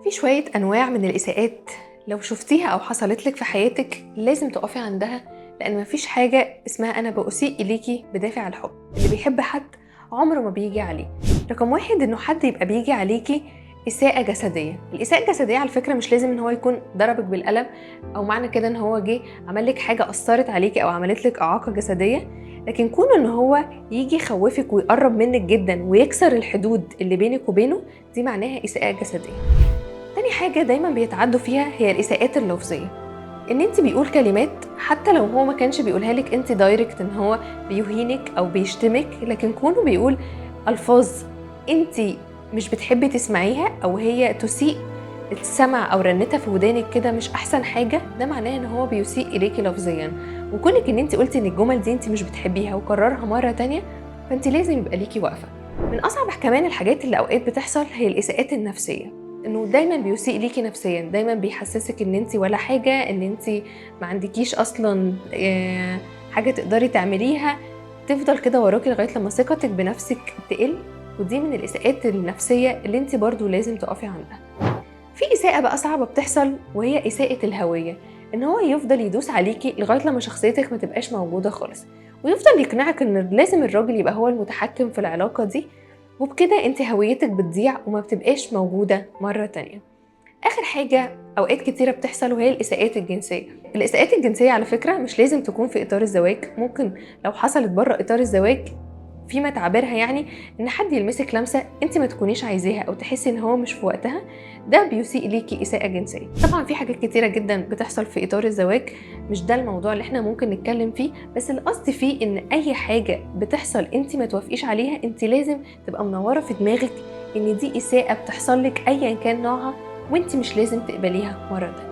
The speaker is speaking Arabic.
في شوية أنواع من الإساءات لو شفتيها أو حصلت لك في حياتك لازم تقفي عندها، لأن مفيش حاجة اسمها أنا بأسيء إليكي بدافع الحب. اللي بيحب حد عمره ما بيجي عليه. رقم واحد إنه حد يبقى بيجي عليكي إساءة جسدية. الإساءة الجسدية على فكرة مش لازم إن هو يكون ضربك بالقلم، أو معنى كده إن هو جه عمل لك حاجة أثرت عليكي أو عملت لك إعاقة جسدية، لكن كونه إن هو يجي يخوفك ويقرب منك جدا ويكسر الحدود اللي بينك وبينه، دي معناها إساءة جسدية. تاني حاجة دايما بيتعدوا فيها هي الإساءات اللفظية. ان انت بيقول كلمات حتى لو هو ما كانش بيقولها لك انت دايركت، ان هو بيهينك او بيشتمك، لكن كونه بيقول الفاظ انت مش بتحبي تسمعيها او هي تسيء السمع او رنتها في ودانك كده مش احسن حاجة، ده معناه ان هو بيسيء اليكي لفظيا. وكونك ان انت قلتي ان الجمل دي انت مش بتحبيها وكررها مرة تانية، فانت لازم يبقى ليكي وقفة. من اصعب كمان الحاجات اللي اوقات بتحصل هي الاساءات النفسية. انه دايما بيسيء ليكي نفسيا، دايما بيحسسك ان انت ولا حاجه، ان انت ما عندكيش اصلا حاجه تقدري تعمليها، تفضل كده وراكي لغايه لما ثقتك بنفسك تقل. ودي من الاساءات النفسيه اللي انت برضو لازم تقفي عندها. في اساءه بقى صعبه بتحصل وهي اساءه الهويه، ان هو يفضل يدوس عليكي لغايه لما شخصيتك ما تبقاش موجوده خالص، ويفضل يقنعك ان لازم الراجل يبقى هو المتحكم في العلاقه دي، وبكده انت هويتك بتضيع وما بتبقاش موجودة مرة تانية. آخر حاجة أوقات كتيرة بتحصل وهي الإساءات الجنسية. الإساءات الجنسية على فكرة مش لازم تكون في إطار الزواج، ممكن لو حصلت بره إطار الزواج فيما تعبيرها، يعني ان حد يلمسك لمسه انت ما تكونيش عايزاها او تحسي ان هو مش في وقتها، ده بيسيء ليكي اساءه جنسيه. طبعا في حاجات كتيره جدا بتحصل في اطار الزواج، مش ده الموضوع اللي احنا ممكن نتكلم فيه، بس القصد فيه ان اي حاجه بتحصل انت ما توافقيش عليها، انت لازم تبقى منوره في دماغك ان دي اساءه بتحصل لك ايا كان نوعها، وانت مش لازم تقبليها مره تانية.